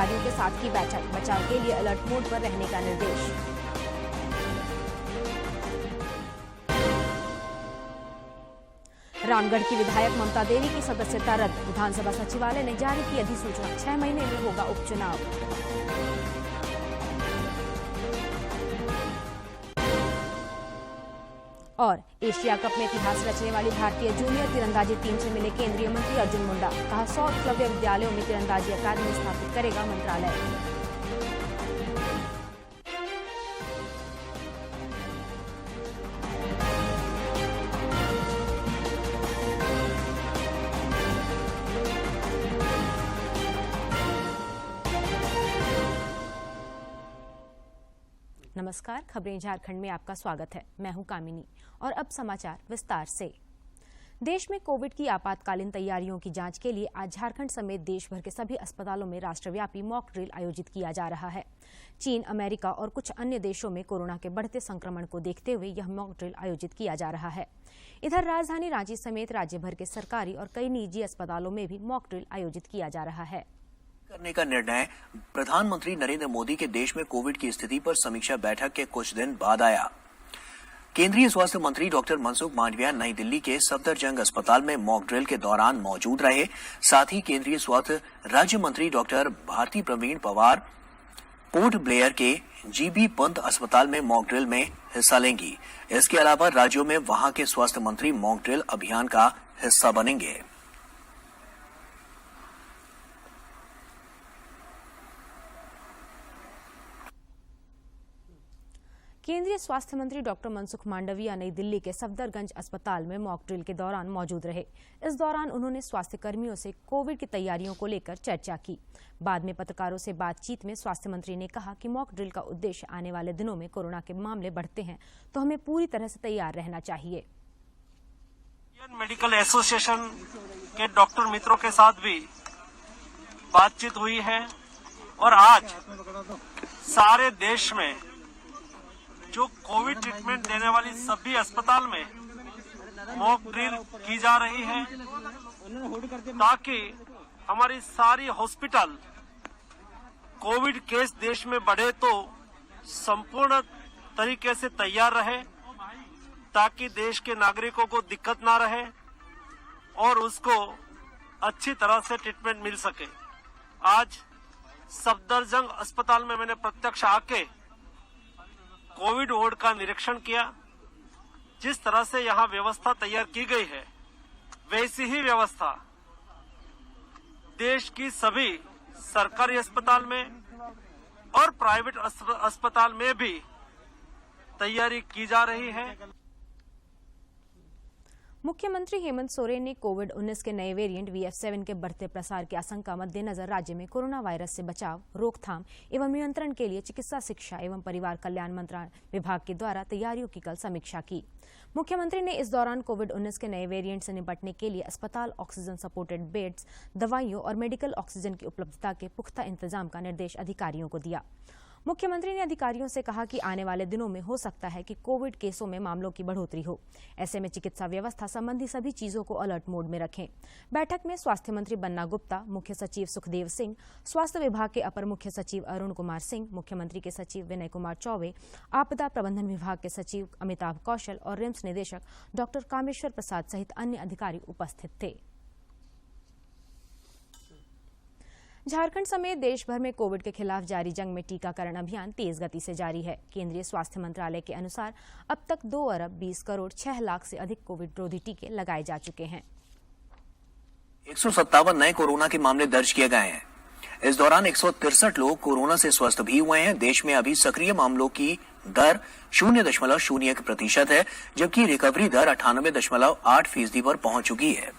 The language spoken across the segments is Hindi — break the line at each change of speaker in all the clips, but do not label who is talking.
अधिकारियों के साथ की बैठक, बचाव के लिए अलर्ट मोड पर रहने का निर्देश। रामगढ़ की विधायक ममता देवी की सदस्यता रद्द, विधानसभा सचिवालय ने जारी की अधिसूचना, 6 महीने में होगा उपचुनाव। और एशिया कप में इतिहास रचने वाली भारतीय जूनियर तीरंदाजी टीम से मिले केंद्रीय मंत्री अर्जुन मुंडा, कहा 100 एकलव्य विद्यालयों में तीरंदाजी अकादमी स्थापित करेगा मंत्रालय। नमस्कार, खबरें झारखंड में आपका स्वागत है। मैं हूं कामिनी और अब समाचार विस्तार से। देश में कोविड की आपातकालीन तैयारियों की जांच के लिए आज झारखंड समेत देश भर के सभी अस्पतालों में राष्ट्रव्यापी मॉक ड्रिल आयोजित किया जा रहा है। चीन, अमेरिका और कुछ अन्य देशों में कोरोना के बढ़ते संक्रमण को देखते हुए यह मॉक ड्रिल आयोजित किया जा रहा है। इधर राजधानी रांची समेत राज्य भर के सरकारी और कई निजी अस्पतालों में भी मॉक ड्रिल आयोजित किया जा रहा है।
करने का निर्णय प्रधानमंत्री नरेंद्र मोदी के देश में कोविड की स्थिति पर समीक्षा बैठक के कुछ दिन बाद आया। केंद्रीय स्वास्थ्य मंत्री डॉक्टर मनसुख मांडविया नई दिल्ली के सफदरजंग अस्पताल में मॉक ड्रिल के दौरान मौजूद रहे। साथ ही केंद्रीय स्वास्थ्य राज्य मंत्री डॉक्टर भारती प्रवीण पवार पोर्ट ब्लेयर के जीबी पंत अस्पताल में मॉक ड्रिल में हिस्सा लेंगी। इसके अलावा राज्यों में वहां के स्वास्थ्य मंत्री मॉक ड्रिल अभियान का हिस्सा बनेंगे।
केंद्रीय स्वास्थ्य मंत्री डॉक्टर मनसुख मांडविया नई दिल्ली के सफदरगंज अस्पताल में मॉक ड्रिल के दौरान मौजूद रहे। इस दौरान उन्होंने स्वास्थ्य कर्मियों से कोविड की तैयारियों को लेकर चर्चा की। बाद में पत्रकारों से बातचीत में स्वास्थ्य मंत्री ने कहा कि मॉक ड्रिल का उद्देश्य आने वाले दिनों में कोरोना के मामले बढ़ते हैं तो हमें पूरी तरह से तैयार रहना चाहिए।
इंडियन मेडिकल एसोसिएशन के डॉक्टर मित्रों के साथ भी बातचीत हुई है और आज सारे देश में जो कोविड ट्रीटमेंट देने वाली सभी अस्पताल में मॉक ड्रिल की जा रही है ताकि हमारी सारी हॉस्पिटल कोविड केस देश में बढ़े तो संपूर्ण तरीके से तैयार रहे ताकि देश के नागरिकों को दिक्कत ना रहे और उसको अच्छी तरह से ट्रीटमेंट मिल सके। आज सफदरजंग अस्पताल में मैंने प्रत्यक्ष आके कोविड वार्ड का निरीक्षण किया। जिस तरह से यहाँ व्यवस्था तैयार की गई है वैसी ही व्यवस्था देश की सभी सरकारी अस्पताल में और प्राइवेट अस्पताल में भी तैयारी की जा रही है।
मुख्यमंत्री हेमंत सोरेन ने कोविड-19 के नए वेरिएंट VF7 के बढ़ते प्रसार की आशंका मद्देनजर राज्य में कोरोना वायरस से बचाव, रोकथाम एवं नियंत्रण के लिए चिकित्सा शिक्षा एवं परिवार कल्याण मंत्रालय विभाग के द्वारा तैयारियों की कल समीक्षा की। मुख्यमंत्री ने इस दौरान कोविड-19 के नए वेरिएंट से निपटने के लिए अस्पताल, ऑक्सीजन सपोर्टेड बेड्स, दवाइयों और मेडिकल ऑक्सीजन की उपलब्धता के पुख्ता इंतजाम का निर्देश अधिकारियों को दिया। मुख्यमंत्री ने अधिकारियों से कहा कि आने वाले दिनों में हो सकता है कि कोविड केसों में मामलों की बढ़ोतरी हो। ऐसे में चिकित्सा व्यवस्था संबंधी सभी चीजों को अलर्ट मोड में रखें। बैठक में स्वास्थ्य मंत्री बन्ना गुप्ता, मुख्य सचिव सुखदेव सिंह, स्वास्थ्य विभाग के अपर मुख्य सचिव अरुण कुमार सिंह, मुख्यमंत्री के सचिव विनय कुमार चौबे, आपदा प्रबंधन विभाग के सचिव अमिताभ कौशल और रिम्स निदेशक डॉक्टर कामेश्वर प्रसाद सहित अन्य अधिकारी उपस्थित थे। झारखंड समेत देश भर में कोविड के खिलाफ जारी जंग में टीकाकरण अभियान तेज गति से जारी है। केंद्रीय स्वास्थ्य मंत्रालय के अनुसार अब तक 2 अरब 20 करोड़ 6 लाख से अधिक कोविड रोधी टीके लगाए जा चुके हैं।
157 नए कोरोना के मामले दर्ज किए गए हैं। इस दौरान 163 लोग कोरोना से स्वस्थ भी हुए हैं। देश में अभी सक्रिय मामलों की दर 0.01% है, जबकि रिकवरी दर 98.8% पर पहुंच चुकी है।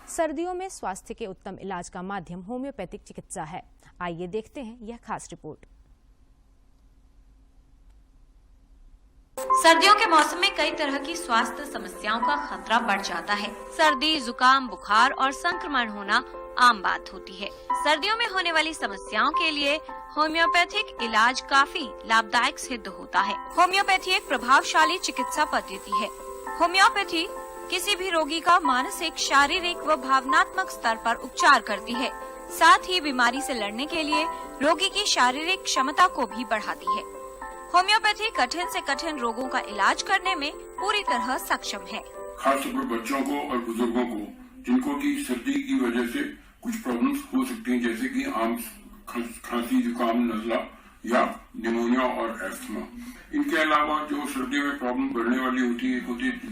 सर्दियों में स्वास्थ्य के उत्तम इलाज का माध्यम होम्योपैथिक चिकित्सा है। आइए देखते हैं यह खास रिपोर्ट।
सर्दियों के मौसम में कई तरह की स्वास्थ्य समस्याओं का खतरा बढ़ जाता है। सर्दी, जुकाम, बुखार और संक्रमण होना आम बात होती है। सर्दियों में होने वाली समस्याओं के लिए होम्योपैथिक इलाज काफी लाभदायक सिद्ध होता है। होम्योपैथी एक प्रभावशाली चिकित्सा पद्धति है। होम्योपैथी किसी भी रोगी का मानसिक, शारीरिक व भावनात्मक स्तर पर उपचार करती है। साथ ही बीमारी से लड़ने के लिए रोगी की शारीरिक क्षमता को भी बढ़ाती है। होम्योपैथी कठिन से कठिन रोगों का इलाज करने में पूरी तरह सक्षम है।
खासतौर पर बच्चों को और बुजुर्गों को जिनको की सर्दी की वजह से कुछ प्रॉब्लम्स हो सकती हैं, जैसे कि आम खांसी, जुकाम, नजला या निमोनिया और एस्थमा। इनके अलावा जो सर्दी में प्रॉब्लम बढ़ने वाली होती है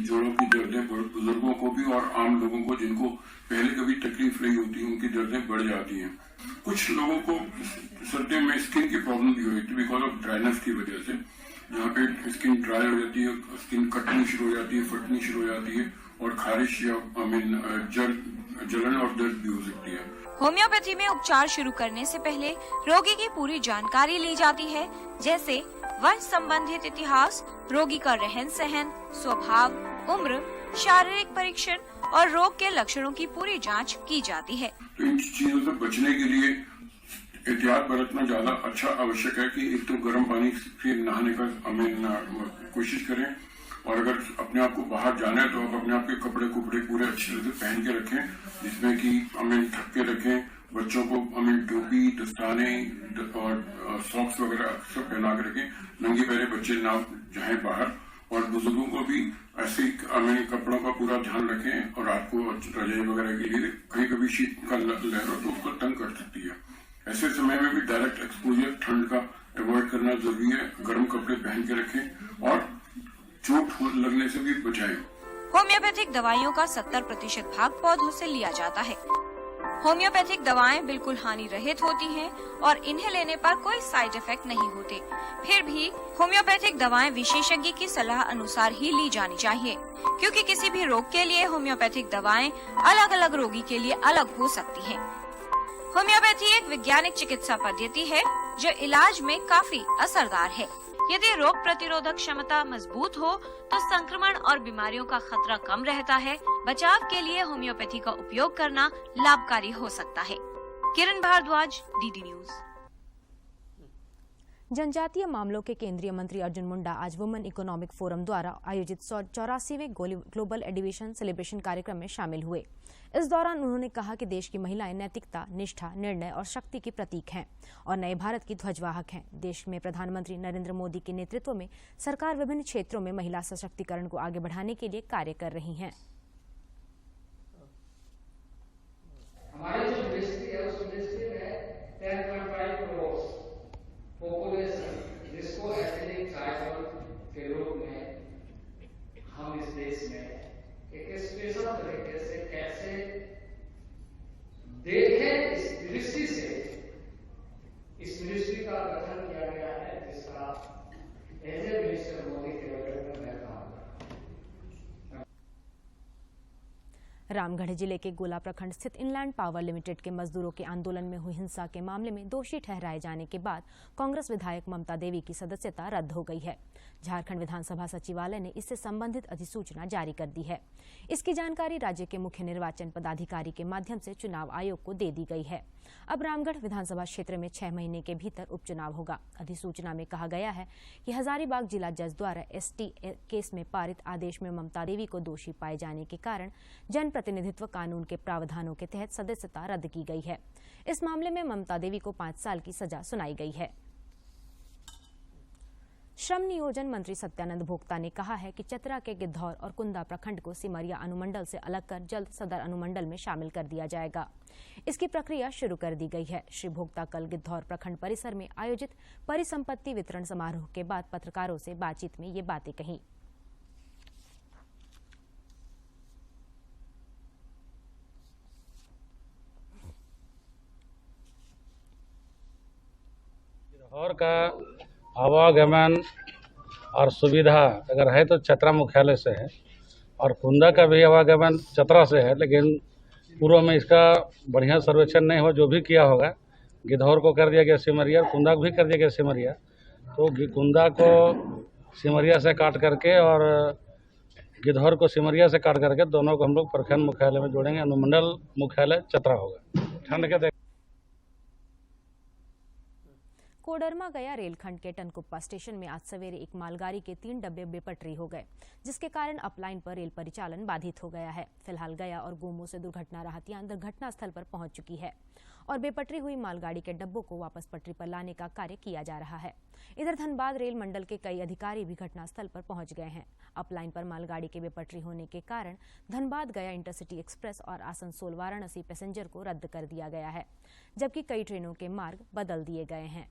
जोड़ों की दर्दें बुजुर्गों को भी और आम लोगों को जिनको पहले कभी तकलीफ नहीं होती, उनकी दर्दें बढ़ जाती हैं। कुछ लोगों को सर्दी में स्किन की प्रॉब्लम भी होती है बिकॉज ऑफ ड्राइनेस की वजह से। यहाँ पे स्किन ड्राई हो जाती है, स्किन कटनी शुरू हो जाती है, फटनी शुरू हो जाती है और खारिश या जलन और दर्द भी हो सकती है।
होम्योपैथी में उपचार शुरू करने से पहले रोगी की पूरी जानकारी ली जाती है, जैसे वंश संबंधित इतिहास, रोगी का रहन सहन, स्वभाव, उम्र, शारीरिक परीक्षण और रोग के लक्षणों की पूरी जांच की जाती है।
तो इन चीजों से बचने के लिए एहतियात बरतना ज्यादा अच्छा आवश्यक है कि एक तो गर्म पानी से नहाने का कोशिश करें, और अगर अपने आप को बाहर जाना है तो आप अपने आप के कपड़े पूरे अच्छी तरह से पहन के रखें, जिसमें कि थक के रखें। बच्चों को टोपी, दस्ताने और सॉक्स वगैरह अक्सर पहना के रखें। नंगे पैरे बच्चे ना जाएं बाहर, और बुजुर्गों को भी ऐसे कपड़ों का पूरा ध्यान रखें। और रात को रजाई वगैरह के लिए कभी शीत का लहर हो तो उसको तंग कर सकती है। ऐसे समय में भी डायरेक्ट एक्सपोजर ठंड का अवॉइड करना जरूरी है। गर्म कपड़े पहन के रखें और चोट लगने से भी बचाएं।
होम्योपैथिक दवाइयों का 70% भाग पौधों से लिया जाता है। होम्योपैथिक दवाएं बिल्कुल हानि रहित होती हैं और इन्हें लेने पर कोई साइड इफेक्ट नहीं होते। फिर भी होम्योपैथिक दवाएं विशेषज्ञ की सलाह अनुसार ही ली जानी चाहिए, क्योंकि किसी भी रोग के लिए होम्योपैथिक दवाएं अलग अलग रोगी के लिए अलग हो सकती हैं। होम्योपैथी एक वैज्ञानिक चिकित्सा पद्धति है जो इलाज में काफी असरदार है। यदि रोग प्रतिरोधक क्षमता मजबूत हो तो संक्रमण और बीमारियों का खतरा कम रहता है। बचाव के लिए होम्योपैथी का उपयोग करना लाभकारी हो सकता है। किरण भारद्वाज, डीडी न्यूज।
जनजातीय मामलों के केंद्रीय मंत्री अर्जुन मुंडा आज वुमेन इकोनॉमिक फोरम द्वारा आयोजित 84वें ग्लोबल एडिवेशन सेलिब्रेशन कार्यक्रम में शामिल हुए। इस दौरान उन्होंने कहा कि देश की महिलाएं नैतिकता, निष्ठा, निर्णय और शक्ति की प्रतीक हैं और नए भारत की ध्वजवाहक हैं। देश में प्रधानमंत्री नरेंद्र मोदी के नेतृत्व में सरकार विभिन्न क्षेत्रों में महिला सशक्तिकरण को आगे बढ़ाने के लिए कार्य कर रही है।
हमारी जो इंडस्ट्री है उस इंडस्ट्री में 10.5 करोड़ पॉपुलेशन, जिसको एथनिक ट्राइबल के रूप में हम इस देश में एक स्पेशल तरीके से कैसे देखें, इस दृष्टि से इस मिनिस्ट्री का गठन किया गया है, जिसका एज ए मिनिस्टर मोदी के बजट में मैं काम कर रहा हूं।
रामगढ़ जिले के गोला प्रखंड स्थित इनलैंड पावर लिमिटेड के मजदूरों के आंदोलन में हुई हिंसा के मामले में दोषी ठहराए जाने के बाद कांग्रेस विधायक ममता देवी की सदस्यता रद्द हो गई है। झारखंड विधानसभा सचिवालय ने इससे संबंधित अधिसूचना जारी कर दी है। इसकी जानकारी राज्य के मुख्य निर्वाचन पदाधिकारी के माध्यम से चुनाव आयोग को दे दी गई है। अब रामगढ़ विधानसभा क्षेत्र में 6 महीने के भीतर उपचुनाव होगा। अधिसूचना में कहा गया है कि हजारीबाग जिला जज द्वारा एसटी केस में पारित आदेश में ममता देवी को दोषी पाए जाने के कारण जनप्रतिनिधित्व कानून के प्रावधानों के तहत सदस्यता रद्द की गई है। इस मामले में ममता देवी को 5 साल की सजा सुनाई गई है। श्रम नियोजन मंत्री सत्यानंद भोक्ता ने कहा है कि चतरा के गिद्धौर और कुंदा प्रखंड को सिमरिया अनुमंडल से अलग कर जल्द सदर अनुमंडल में शामिल कर दिया जाएगा। इसकी प्रक्रिया शुरू कर दी गई है। श्री भोक्ता कल गिद्धौर प्रखंड परिसर में आयोजित परिसंपत्ति वितरण समारोह के बाद पत्रकारों से बातचीत में ये बातें कही।
गिद्धौर का आवागमन और सुविधा अगर है तो चतरा मुख्यालय से है, और कुंदा का भी आवागमन चतरा से है, लेकिन पूर्व में इसका बढ़िया सर्वेक्षण नहीं हो। जो भी किया होगा, गिद्धौर को कर दिया गया सिमरिया, कुंदा को भी कर दिया गया सिमरिया। तो कुंदा को सिमरिया से काट करके और गिद्धौर को सिमरिया से काट करके दोनों को हम लोग प्रखंड मुख्यालय में जोड़ेंगे। अनुमंडल मुख्यालय चतरा होगा। ठंड के
कोडरमा गया रेलखंड के टनकुप्पा स्टेशन में आज सवेरे एक मालगाड़ी के 3 डब्बे बेपटरी हो गए, जिसके कारण अपलाइन पर रेल परिचालन बाधित हो गया है। फिलहाल गया और गोमो से दुर्घटना राहत यान दुर्घटना स्थल पर पहुंच चुकी है और बेपटरी हुई मालगाड़ी के डब्बों को वापस पटरी पर लाने का कार्य किया जा रहा है। इधर धनबाद रेल मंडल के कई अधिकारी भी घटनास्थल पर पहुंच गए हैं। अपलाइन पर मालगाड़ी के बेपटरी होने के कारण धनबाद गया इंटरसिटी एक्सप्रेस और आसनसोल वाराणसी पैसेंजर को रद्द कर दिया गया है, जबकि कई ट्रेनों के मार्ग बदल दिए गए हैं।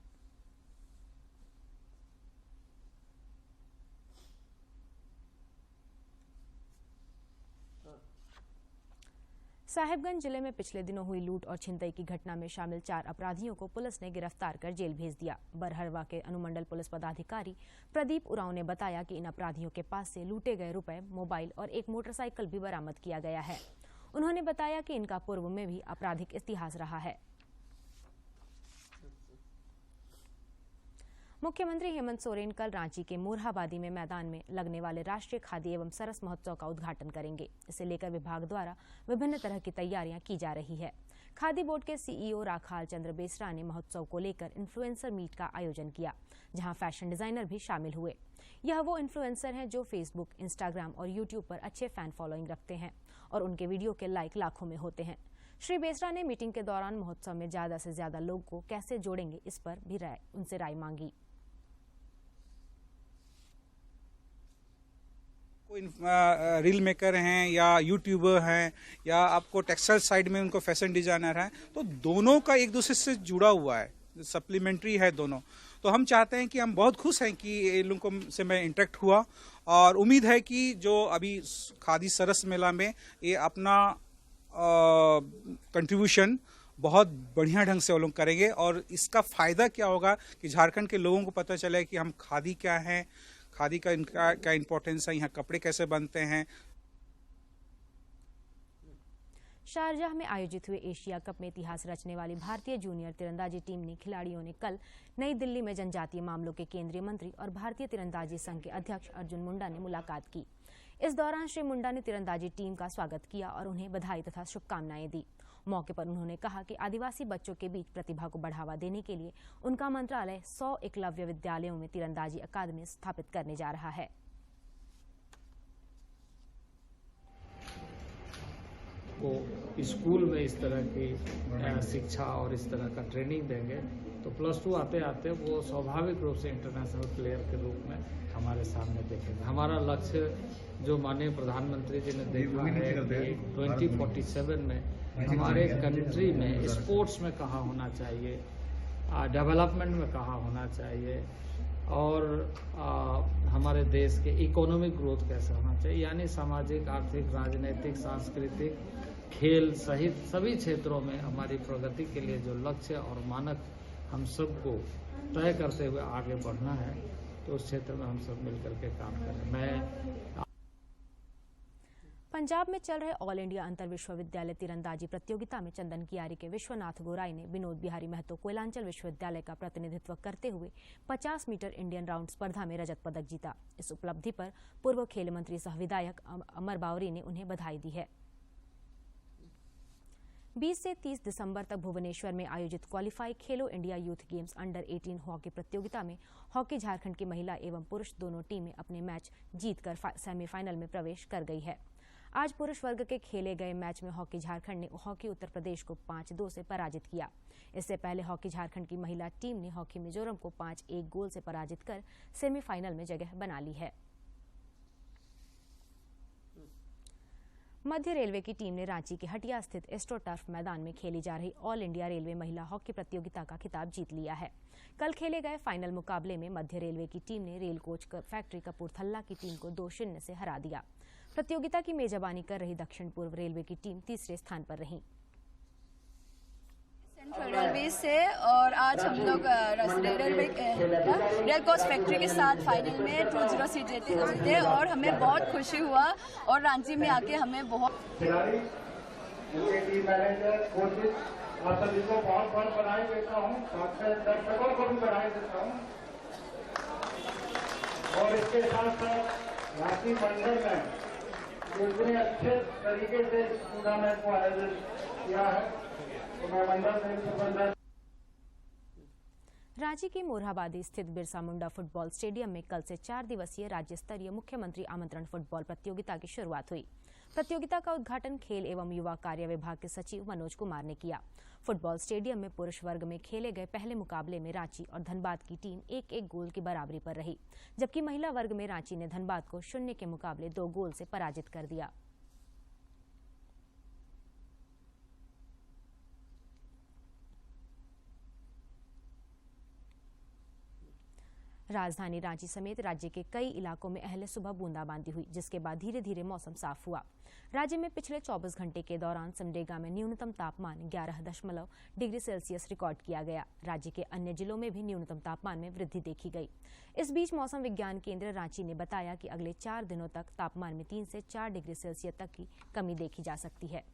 साहिबगंज जिले में पिछले दिनों हुई लूट और छिनतई की घटना में शामिल 4 अपराधियों को पुलिस ने गिरफ्तार कर जेल भेज दिया। बरहरवा के अनुमंडल पुलिस पदाधिकारी प्रदीप उरांव ने बताया कि इन अपराधियों के पास से लूटे गए रुपए, मोबाइल और एक मोटरसाइकिल भी बरामद किया गया है। उन्होंने बताया कि इनका पूर्व में भी आपराधिक इतिहास रहा है। मुख्यमंत्री हेमंत सोरेन कल रांची के मोरहाबादी में मैदान में लगने वाले राष्ट्रीय खादी एवं सरस महोत्सव का उद्घाटन करेंगे। इसे लेकर विभाग द्वारा विभिन्न तरह की तैयारियां की जा रही है। खादी बोर्ड के सीईओ राखाल चंद्र बेसरा ने महोत्सव को लेकर इन्फ्लुएंसर मीट का आयोजन किया, जहां फैशन डिजाइनर भी शामिल हुए। यह वो इन्फ्लुएंसर हैं जो फेसबुक, इंस्टाग्राम और यूट्यूब पर अच्छे फैन फॉलोइंग रखते हैं और उनके वीडियो के लाइक लाखों में होते हैं। श्री बेसरा ने मीटिंग के दौरान महोत्सव में ज्यादा से ज्यादा लोग को कैसे जोड़ेंगे, इस पर भी उनसे राय मांगी।
रील मेकर हैं या यूट्यूबर हैं या आपको टेक्सटाइल साइड में उनको फैशन डिजाइनर हैं, तो दोनों का एक दूसरे से जुड़ा हुआ है, सप्लीमेंट्री है दोनों। तो हम चाहते हैं कि हम बहुत खुश हैं कि इन लोगों से मैं इंटरेक्ट हुआ और उम्मीद है कि जो अभी खादी सरस मेला में ये अपना कंट्रीब्यूशन बहुत बढ़िया ढंग से वो लोग करेंगे और इसका फायदा क्या होगा कि झारखंड के लोगों को पता चले कि हम खादी क्या है, खादी का इनका क्या इंपॉर्टेंस है, यहाँ कपड़े कैसे बनते हैं।
शारजाह में आयोजित हुए एशिया कप में इतिहास रचने वाली भारतीय जूनियर तीरंदाजी टीम ने खिलाड़ियों ने कल नई दिल्ली में जनजातीय मामलों के केंद्रीय मंत्री और भारतीय तीरंदाजी संघ के अध्यक्ष अर्जुन मुंडा ने मुलाकात की। इस दौरान श्री मुंडा ने तीरंदाजी टीम का स्वागत किया और उन्हें बधाई तथा शुभकामनाएं दी। मौके पर उन्होंने कहा कि आदिवासी बच्चों के बीच प्रतिभा को बढ़ावा देने के लिए उनका मंत्रालय 100 एकलव्य विद्यालयों में तीरंदाजी अकादमी स्थापित करने जा रहा है।
को स्कूल में इस तरह की शिक्षा और इस तरह का ट्रेनिंग देंगे तो +2 आते आते वो स्वाभाविक रूप से इंटरनेशनल प्लेयर के रूप में हमारे सामने देखेंगे। हमारा लक्ष्य जो माननीय प्रधानमंत्री जी ने देखा है कि 2047 में हमारे कंट्री में स्पोर्ट्स में कहाँ होना चाहिए, डेवलपमेंट में कहाँ होना चाहिए और हमारे देश के इकोनॉमिक ग्रोथ कैसे होना चाहिए, यानी सामाजिक, आर्थिक, राजनीतिक, सांस्कृतिक, खेल सहित सभी क्षेत्रों में हमारी प्रगति के लिए जो लक्ष्य और मानक हम सबको तय करते हुए आगे बढ़ना है, तो उस क्षेत्र में हम सब मिलकर के काम करें।
पंजाब में चल रहे ऑल इंडिया अंतर विश्वविद्यालय तीरंदाजी प्रतियोगिता में चंदन कियारी के विश्वनाथ गोराई ने विनोद बिहारी महतो कोयलांचल विश्वविद्यालय का प्रतिनिधित्व करते हुए 50 मीटर इंडियन राउंड स्पर्धा में रजत पदक जीता। इस उपलब्धि पर पूर्व खेल मंत्री सह विधायक अमर बावरी ने उन्हें बधाई दी है। 20 से 30 दिसंबर तक भुवनेश्वर में आयोजित क्वालिफाई खेलो India youth games under 18 hockey प्रतियोगिता में हॉकी झारखंड की महिला एवं पुरुष दोनों टीमें अपने मैच जीतकर सेमीफाइनल में प्रवेश कर गई है। आज पुरुष वर्ग के खेले गए मैच में हॉकी झारखंड ने हॉकी उत्तर प्रदेश को 5-2 से पराजित किया। इससे पहले हॉकी झारखंड की महिला टीम ने हॉकी मिजोरम को 5-1 गोल से पराजित कर सेमीफाइनल में जगह बना ली है। मध्य रेलवे की टीम ने रांची के हटिया स्थित एस्ट्रो टर्फ मैदान में खेली जा रही ऑल इंडिया रेलवे महिला हॉकी प्रतियोगिता का खिताब जीत लिया है। कल खेले गए फाइनल मुकाबले में मध्य रेलवे की टीम ने रेल कोच फैक्ट्री कपूरथला की टीम को 2-0 से हरा दिया। प्रतियोगिता की मेजबानी कर रही दक्षिण पूर्व रेलवे की टीम तीसरे स्थान पर रही।
सेंट्रल रेलवे से और आज हम लोग रेल कोच फैक्ट्री के साथ फाइनल में 2-0 से जीते और हमें बहुत खुशी हुआ और रांची में आके हमें बहुत
खिलाड़ी, उनके टीम मैनेजर, कोचेस, आप सभी को बहुत बहुत बधाई देता हूँ, दर्शकों को भी बधाई देता हूँ। और इसके साथ साथ रांची मंडल में इतने अच्छे तरीके से टूर्नामेंट को आयोजित किया है, तो मैं मंडल से
रांची के मोरहाबादी स्थित बिरसा मुंडा फुटबॉल स्टेडियम में कल से 4 दिवसीय राज्य स्तरीय मुख्यमंत्री आमंत्रण फुटबॉल प्रतियोगिता की शुरुआत हुई। प्रतियोगिता का उद्घाटन खेल एवं युवा कार्य विभाग के सचिव मनोज कुमार ने किया। फुटबॉल स्टेडियम में पुरुष वर्ग में खेले गए पहले मुकाबले में रांची और धनबाद की टीम 1-1 गोल की बराबरी पर रही, जबकि महिला वर्ग में रांची ने धनबाद को 0 के मुकाबले 2 गोल से पराजित कर दिया। राजधानी रांची समेत राज्य के कई इलाकों में अहले सुबह बूंदाबांदी हुई, जिसके बाद धीरे धीरे मौसम साफ हुआ। राज्य में पिछले 24 घंटे के दौरान सिमडेगा में न्यूनतम तापमान 11.0 डिग्री सेल्सियस रिकॉर्ड किया गया। राज्य के अन्य जिलों में भी न्यूनतम तापमान में वृद्धि देखी गई। इस बीच मौसम विज्ञान केंद्र रांची ने बताया कि अगले 4 दिनों तक तापमान में 3 से 4 डिग्री सेल्सियस तक की कमी देखी जा सकती है।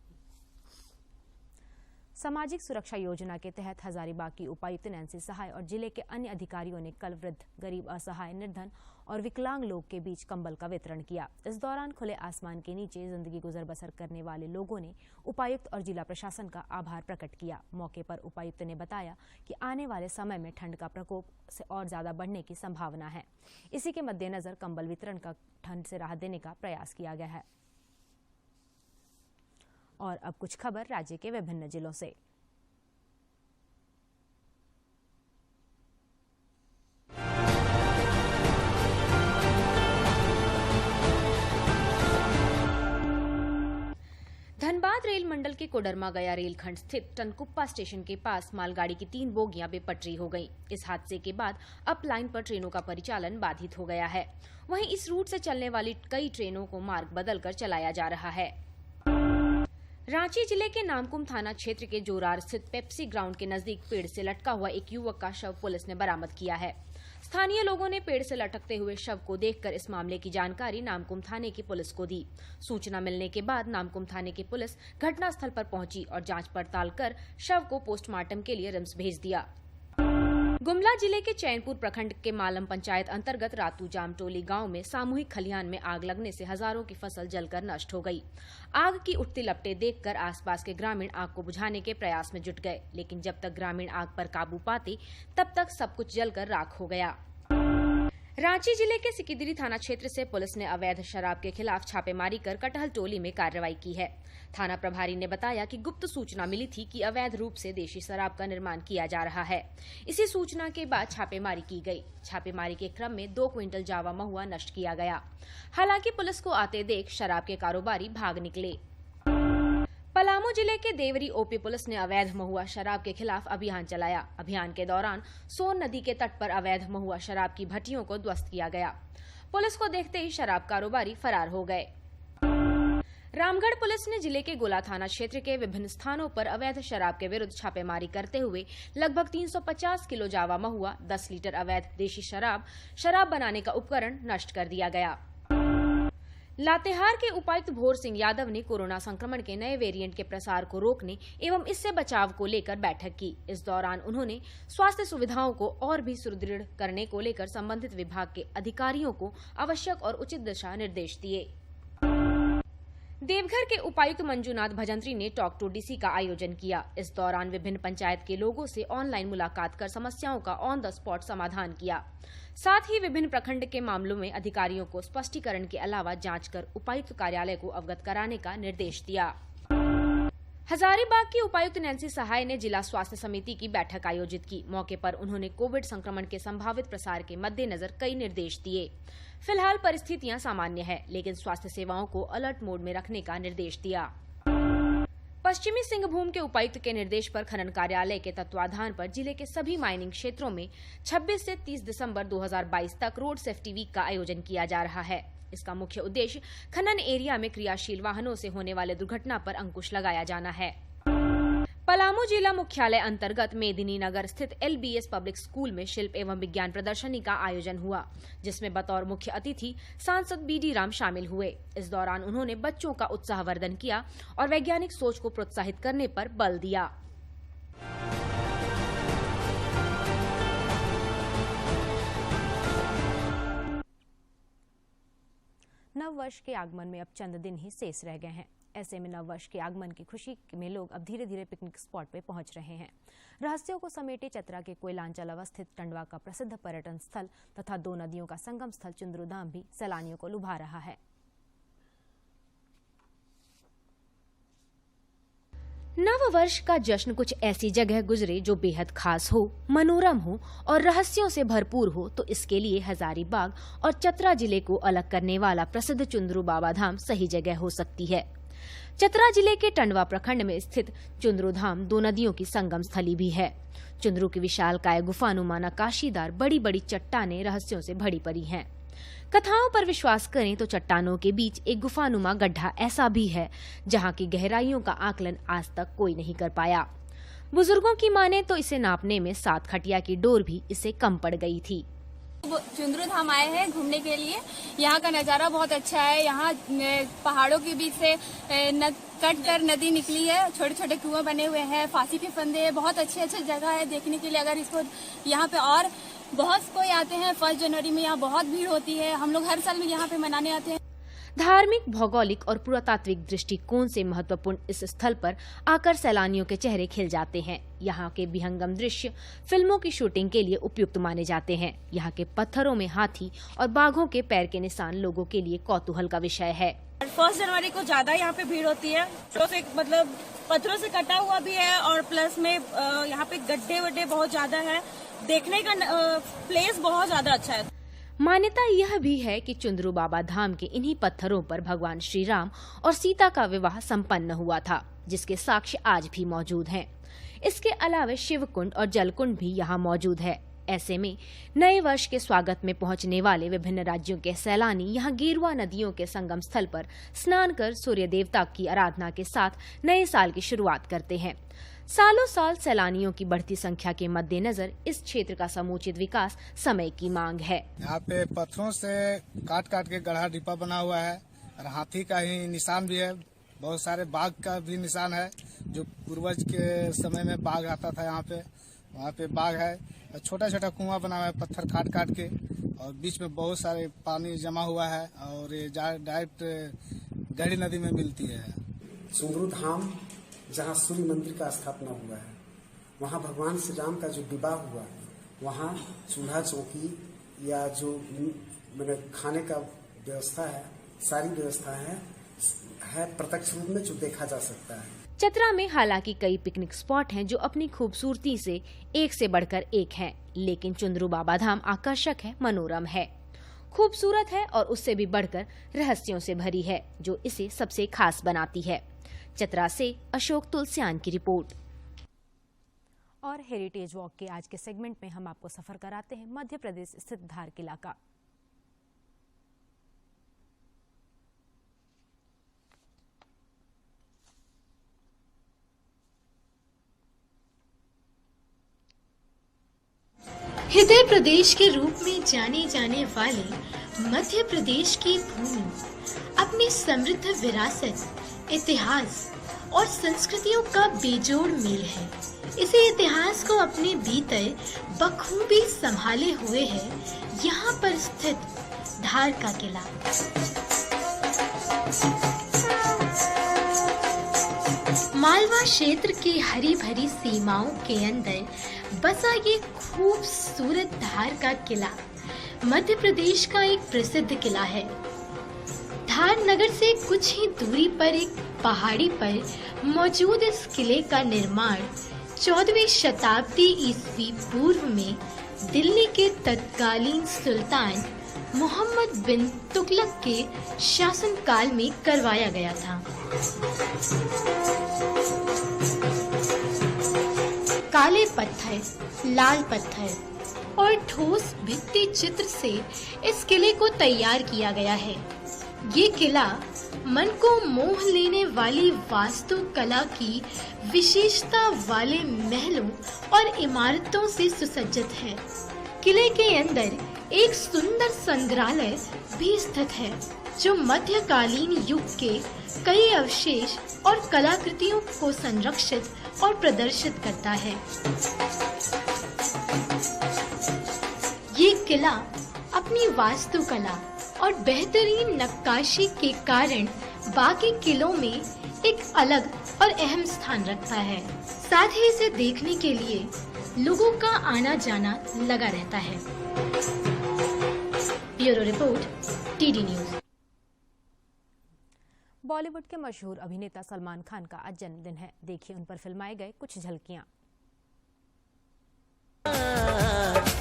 सामाजिक सुरक्षा योजना के तहत हजारीबाग की उपायुक्त नैन्सी सहाय और जिले के अन्य अधिकारियों ने कल वृद्ध, गरीब, असहाय, निर्धन और विकलांग लोग के बीच कंबल का वितरण किया। इस दौरान खुले आसमान के नीचे जिंदगी गुजर बसर करने वाले लोगों ने उपायुक्त और जिला प्रशासन का आभार प्रकट किया। मौके पर उपायुक्त ने बताया कि आने वाले समय में ठंड का प्रकोप से और ज्यादा बढ़ने की संभावना है। इसी के मद्देनजर कंबल वितरण का ठंड से राहत देने का प्रयास किया गया है। और अब कुछ खबर राज्य के विभिन्न जिलों से। धनबाद रेल मंडल के कोडरमा गया रेलखंड स्थित टनकुप्पा स्टेशन के पास मालगाड़ी की 3 बोगियां बेपटरी हो गईं। इस हादसे के बाद अप लाइन पर ट्रेनों का परिचालन बाधित हो गया है। वहीं इस रूट से चलने वाली कई ट्रेनों को मार्ग बदलकर चलाया जा रहा है। रांची जिले के नामकुम थाना क्षेत्र के जोरार स्थित पेप्सी ग्राउंड के नजदीक पेड़ से लटका हुआ एक युवक का शव पुलिस ने बरामद किया है। स्थानीय लोगों ने पेड़ से लटकते हुए शव को देखकर इस मामले की जानकारी नामकुम थाने की पुलिस को दी। सूचना मिलने के बाद नामकुम थाने की पुलिस घटनास्थल पर पहुंची और जांच पड़ताल कर शव को पोस्टमार्टम के लिए रिम्स भेज दिया। गुमला जिले के चैनपुर प्रखंड के मालम पंचायत अंतर्गत रातू जामटोली गांव में सामूहिक खलिहान में आग लगने से हजारों की फसल जलकर नष्ट हो गई। आग की उठती लपटें देखकर आसपास के ग्रामीण आग को बुझाने के प्रयास में जुट गए, लेकिन जब तक ग्रामीण आग पर काबू पाते तब तक सब कुछ जलकर राख हो गया। रांची जिले के सिकिदिरी थाना क्षेत्र से पुलिस ने अवैध शराब के खिलाफ छापेमारी कर कटहल टोली में कार्रवाई की है। थाना प्रभारी ने बताया कि गुप्त सूचना मिली थी कि अवैध रूप से देशी शराब का निर्माण किया जा रहा है। इसी सूचना के बाद छापेमारी की गई। छापेमारी के क्रम में 2 क्विंटल जावा महुआ नष्ट किया गया। हालांकि पुलिस को आते देख शराब के कारोबारी भाग निकले। पलामू जिले के देवरी ओपी पुलिस ने अवैध महुआ शराब के खिलाफ अभियान चलाया। अभियान के दौरान सोन नदी के तट पर अवैध महुआ शराब की भट्टियों को ध्वस्त किया गया। पुलिस को देखते ही शराब कारोबारी फरार हो गए। रामगढ़ पुलिस ने जिले के गोला थाना क्षेत्र के विभिन्न स्थानों पर अवैध शराब के विरुद्ध छापेमारी करते हुए लगभग 350 किलो जावा महुआ, 10 लीटर अवैध देशी शराब बनाने का उपकरण नष्ट कर दिया गया। लातेहार के उपायुक्त भोर सिंह यादव ने कोरोना संक्रमण के नए वेरिएंट के प्रसार को रोकने एवं इससे बचाव को लेकर बैठक की। इस दौरान उन्होंने स्वास्थ्य सुविधाओं को और भी सुदृढ़ करने को लेकर संबंधित विभाग के अधिकारियों को आवश्यक और उचित दिशा निर्देश दिए। देवघर के उपायुक्त मंजूनाथ भजंत्री ने टॉक टू डीसी का आयोजन किया। इस दौरान विभिन्न पंचायत के लोगों से ऑनलाइन मुलाकात कर समस्याओं का ऑन द स्पॉट समाधान किया। साथ ही विभिन्न प्रखंड के मामलों में अधिकारियों को स्पष्टीकरण के अलावा जांच कर उपायुक्त कार्यालय को अवगत कराने का निर्देश दिया। हजारीबाग की उपायुक्त नैन्सी सहाय ने जिला स्वास्थ्य समिति की बैठक आयोजित की। मौके पर उन्होंने कोविड संक्रमण के संभावित प्रसार के मद्देनजर कई निर्देश दिए। फिलहाल परिस्थितियां सामान्य है, लेकिन स्वास्थ्य सेवाओं को अलर्ट मोड में रखने का निर्देश दिया। पश्चिमी सिंहभूम के उपायुक्त के निर्देश पर खनन कार्यालय के तत्वाधान पर जिले के सभी माइनिंग क्षेत्रों में 26 से 30 दिसंबर 2022 तक रोड सेफ्टी वीक का आयोजन किया जा रहा है। इसका मुख्य उद्देश्य खनन एरिया में क्रियाशील वाहनों से होने वाले दुर्घटना पर अंकुश लगाया जाना है। पलामू जिला मुख्यालय अंतर्गत मेदिनी नगर स्थित LBS पब्लिक स्कूल में शिल्प एवं विज्ञान प्रदर्शनी का आयोजन हुआ, जिसमें बतौर मुख्य अतिथि सांसद BD राम शामिल हुए। इस दौरान उन्होंने बच्चों का उत्साहवर्धन किया और वैज्ञानिक सोच को प्रोत्साहित करने पर बल दिया। नव वर्ष के आगमन में अब चंद दिन ही शेष रह गए हैं। ऐसे में नववर्ष के आगमन की खुशी में लोग अब धीरे धीरे पिकनिक स्पॉट पे पहुंच रहे हैं। रहस्यों को समेटे चतरा के कोयलांचल अवस्थित टंडवा का प्रसिद्ध पर्यटन स्थल तथा 2 नदियों का संगम स्थल चुंद्रुधाम भी सैलानियों को लुभा रहा है। नव वर्ष का जश्न कुछ ऐसी जगह गुजरे जो बेहद खास हो, मनोरम हो और रहस्यों से भरपूर हो, तो इसके लिए हजारीबाग और चतरा जिले को अलग करने वाला प्रसिद्ध चुंद्रू बाबा धाम सही जगह हो सकती है। चतरा जिले के टंडवा प्रखंड में स्थित चुंद्रू धाम 2 नदियों की संगम स्थली भी है। चुंद्रू की विशालकाय गुफानुमा नक्काशीदार बड़ी बड़ी चट्टानें रहस्यों से भरी पड़ी हैं। कथाओं पर विश्वास करें तो चट्टानों के बीच एक गुफानुमा गड्ढा ऐसा भी है जहां की गहराइयों का आकलन आज तक कोई नहीं कर पाया। बुजुर्गों की माने तो इसे नापने में 7 खटिया की डोर भी इसे कम पड़ गई थी।
चुंद्रू धाम आए हैं घूमने के लिए। यहाँ का नज़ारा बहुत अच्छा है। यहाँ पहाड़ों के बीच से कट कर नदी निकली है, छोटे छोटे कुआं बने हुए हैं, फांसी के फंदे, बहुत अच्छी जगह है देखने के लिए। अगर इसको यहाँ पे और बहुत कोई आते हैं, 1 जनवरी में यहाँ बहुत भीड़ होती है। हम लोग हर साल में यहाँ पे मनाने आते हैं।
धार्मिक, भौगोलिक और पुरातात्विक दृष्टिकोण से महत्वपूर्ण इस स्थल पर आकर सैलानियों के चेहरे खिल जाते हैं। यहाँ के विहंगम दृश्य फिल्मों की शूटिंग के लिए उपयुक्त माने जाते हैं। यहाँ के पत्थरों में हाथी और बाघों के पैर के निशान लोगों के लिए कौतूहल का विषय है।
1 जनवरी को ज्यादा यहाँ पे भीड़ होती है। तो से मतलब पत्थरों से कटा हुआ भी है और प्लस में यहाँ पे गड्ढे वड्ढे बहुत ज्यादा है। देखने का प्लेस बहुत ज्यादा अच्छा है।
मान्यता यह भी है कि चुंद्रू बाबा धाम के इन्हीं पत्थरों पर भगवान श्री राम और सीता का विवाह संपन्न हुआ था, जिसके साक्ष्य आज भी मौजूद हैं। इसके अलावा शिव कुंड और जल कुंड भी यहाँ मौजूद है। ऐसे में नए वर्ष के स्वागत में पहुंचने वाले विभिन्न राज्यों के सैलानी यहाँ गेरुआ नदियों के संगम स्थल पर स्नान कर सूर्य देवता की आराधना के साथ नए साल की शुरुआत करते हैं। सालों साल सैलानियों की बढ़ती संख्या के मद्देनजर इस क्षेत्र का समुचित विकास समय की मांग है।
यहाँ पे पत्थरों से काट काट के गढ़ा डिब्बा बना हुआ है और हाथी का ही निशान भी है। बहुत सारे बाघ का भी निशान है, जो पूर्वज के समय में बाघ आता था यहाँ पे। वहाँ पे बाघ है। छोटा छोटा कुआं बना हुआ है पत्थर काट काट के, और बीच में बहुत सारे पानी जमा हुआ है और ये डायरेक्ट गहरी नदी में मिलती है।
चुंद्रू धाम जहाँ सूर्य मंदिर का स्थापना हुआ है, वहाँ भगवान श्री राम का जो विवाह हुआ, वहाँ चूल्हा चौकी या जो मैंने खाने का व्यवस्था है, सारी व्यवस्था है प्रत्यक्ष रूप में जो देखा जा सकता है।
चतरा में हालांकि कई पिकनिक स्पॉट हैं जो अपनी खूबसूरती से एक से बढ़कर एक हैं, लेकिन चुंद्रू बाबा धाम आकर्षक है, मनोरम है, खूबसूरत है और उससे भी बढ़कर रहस्यों से भरी है, जो इसे सबसे खास बनाती है। चतरा से अशोक तुलसियान की रिपोर्ट। और हेरिटेज वॉक के आज के सेगमेंट में हम आपको सफर कराते हैं मध्य प्रदेश स्थित धार किला का।
हृदय प्रदेश के रूप में जाने जाने वाले मध्य प्रदेश की भूमि अपनी समृद्ध विरासत, इतिहास और संस्कृतियों का बेजोड़ मेल है। इसी इतिहास को अपने भीतर बखूबी संभाले हुए है यहाँ पर स्थित धार का किला। मालवा क्षेत्र की हरी भरी सीमाओं के अंदर बसा ये खूबसूरत धार का किला मध्य प्रदेश का एक प्रसिद्ध किला है। धार नगर से कुछ ही दूरी पर एक पहाड़ी पर मौजूद इस किले का निर्माण 14वीं शताब्दी ईस्वी पूर्व में दिल्ली के तत्कालीन सुल्तान मोहम्मद बिन तुगलक के शासनकाल में करवाया गया था। काले पत्थर, लाल पत्थर और ठोस भित्ति चित्र से इस किले को तैयार किया गया है। ये किला मन को मोह लेने वाली वास्तुकला की विशेषता वाले महलों और इमारतों से सुसज्जित है। किले के अंदर एक सुंदर संग्रहालय भी स्थित है, जो मध्यकालीन युग के कई अवशेष और कलाकृतियों को संरक्षित और प्रदर्शित करता है। ये किला अपनी वास्तुकला और बेहतरीन नक्काशी के कारण बाकी किलों में एक अलग और अहम स्थान रखता है। साथ ही इसे देखने के लिए लोगों का आना जाना लगा रहता है। Bureau report, TD news.
Bollywood के मशहूर अभिनेता सलमान खान का आज जन्मदिन है। देखिए उन पर फिल्माए गए कुछ झलकियां।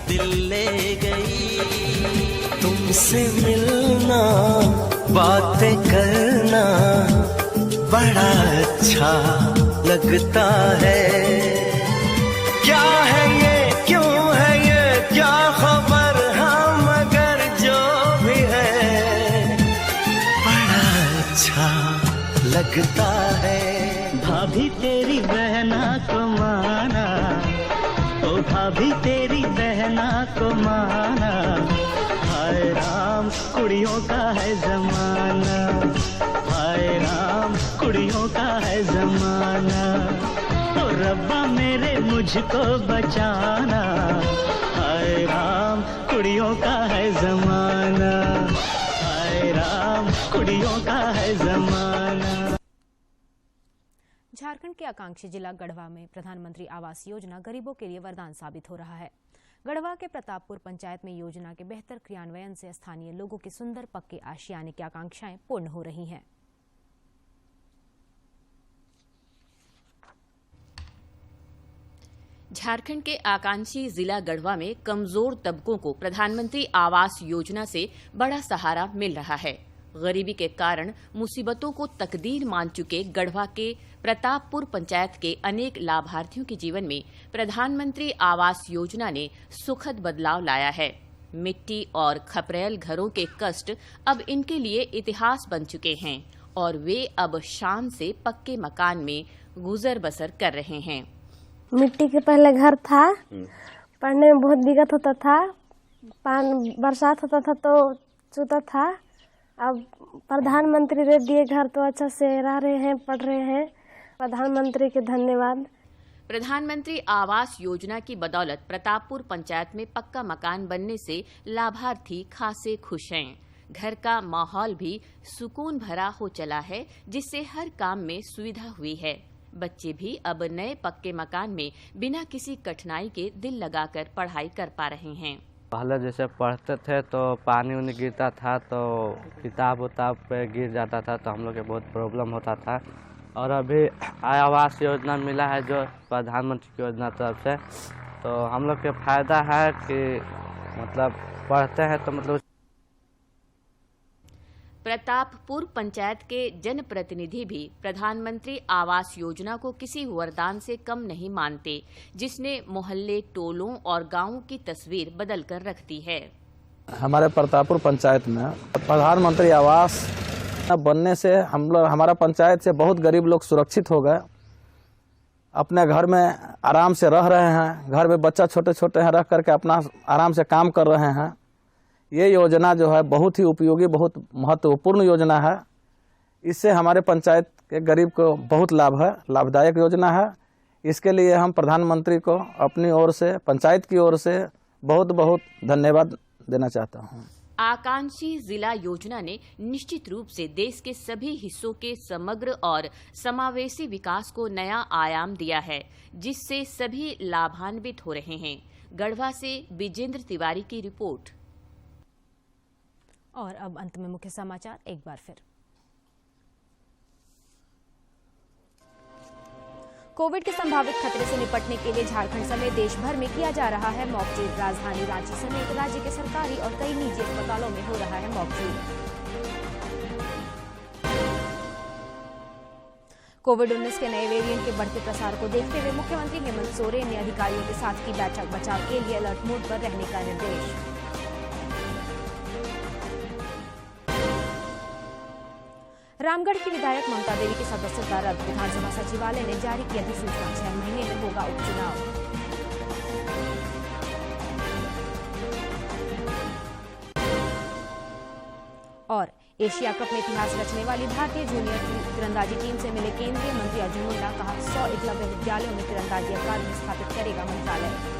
दिल ले गई तुमसे मिलना, बातें करना बड़ा अच्छा लगता है। क्या है ये, क्यों है ये, क्या खबर, हाँ मगर जो भी है बड़ा अच्छा लगता है। भाभी तेरी बहना को माना, ओ भाभी तेरी बहना को माना, हाय राम कुड़ियों का है जमाना, हाय राम कुड़ियों का है जमाना। ओ रब्बा मेरे मुझको बचाना, हाय राम कुड़ियों का है जमाना, हाय राम कुड़ियों का है जमाना।
झारखंड के आकांक्षी जिला गढ़वा में प्रधानमंत्री आवास योजना गरीबों के लिए वरदान साबित हो रहा है। गढ़वा के प्रतापपुर पंचायत में योजना के बेहतर क्रियान्वयन से स्थानीय लोगों की सुंदर पक्के आशियाने की आकांक्षाएं पूर्ण हो रही हैं।
झारखंड के आकांक्षी जिला गढ़वा में कमजोर तबकों को प्रधानमंत्री आवास योजना से बड़ा सहारा मिल रहा है। गरीबी के कारण मुसीबतों को तकदीर मान चुके गढ़वा के प्रतापपुर पंचायत के अनेक लाभार्थियों के जीवन में प्रधानमंत्री आवास योजना ने सुखद बदलाव लाया है। मिट्टी और खपरेल घरों के कष्ट अब इनके लिए इतिहास बन चुके हैं और वे अब शान से पक्के मकान में गुजर बसर कर रहे हैं।
मिट्टी के पहले घर था, पढ़ने में बहुत दिक्कत होता था, बरसात होता था तो चूता था। अब प्रधानमंत्री दे दिए घर तो अच्छा से रह रहे हैं, पढ़ रहे हैं। प्रधानमंत्री के धन्यवाद।
प्रधानमंत्री आवास योजना की बदौलत प्रतापपुर पंचायत में पक्का मकान बनने से लाभार्थी खासे खुश हैं। घर का माहौल भी सुकून भरा हो चला है, जिससे हर काम में सुविधा हुई है। बच्चे भी अब नए पक्के मकान में बिना किसी कठिनाई के दिल लगाकर पढ़ाई कर पा रहे हैं।
पहले जैसे पढ़ते थे तो पानी उनी गिरता था तो किताब उताब पे गिर जाता था तो हम लोग के बहुत प्रॉब्लम होता था। और अभी आवास योजना मिला है जो प्रधानमंत्री की योजना तरफ से, तो हम लोग के फायदा है कि मतलब पढ़ते हैं तो मतलब।
प्रतापपुर पंचायत के जनप्रतिनिधि भी प्रधानमंत्री आवास योजना को किसी वरदान से कम नहीं मानते, जिसने मोहल्ले, टोलों और गांवों की तस्वीर बदल कर रख दी है।
हमारे प्रतापपुर पंचायत में प्रधानमंत्री आवास बनने से हम लोग, हमारा पंचायत से बहुत गरीब लोग सुरक्षित हो गए। अपने घर में आराम से रह रहे हैं, घर में बच्चा छोटे छोटे हैं, रह करके अपना आराम से काम कर रहे हैं। ये योजना जो है बहुत ही उपयोगी, बहुत महत्वपूर्ण योजना है। इससे हमारे पंचायत के गरीब को बहुत लाभ है, लाभदायक योजना है। इसके लिए हम प्रधानमंत्री को अपनी ओर से, पंचायत की ओर से बहुत बहुत धन्यवाद देना चाहता हूँ।
आकांक्षी जिला योजना ने निश्चित रूप से देश के सभी हिस्सों के समग्र और समावेशी विकास को नया आयाम दिया है, जिससे सभी लाभान्वित हो रहे हैं। गढ़वा से विजेंद्र तिवारी की रिपोर्ट।
और अब अंत में मुख्य समाचार एक बार फिर। कोविड के संभावित खतरे से निपटने के लिए झारखंड समेत देश भर में किया जा रहा है मॉक ड्रिल। राजधानी रांची समेत राज्य के सरकारी और कई निजी अस्पतालों में हो रहा है मॉक ड्रिल। कोविड-19 के नए वेरिएंट के बढ़ते प्रसार को देखते हुए मुख्यमंत्री हेमंत सोरेन ने अधिकारियों के साथ की बैठक। बचाव के लिए अलर्ट मोड पर रहने का निर्देश। रामगढ़ की विधायक ममता देवी की सदस्यता रद्द। विधानसभा सचिवालय ने जारी की अधिसूचना। 6 महीने में होगा उपचुनाव। और एशिया कप में इतिहास रचने वाली भारतीय जूनियर तीरंदाजी टीम से मिले केंद्रीय मंत्री अर्जुन मुंडा। कहा 100 एकलव्य विद्यालयों में तीरंदाजी अकादमी स्थापित करेगा मंत्रालय।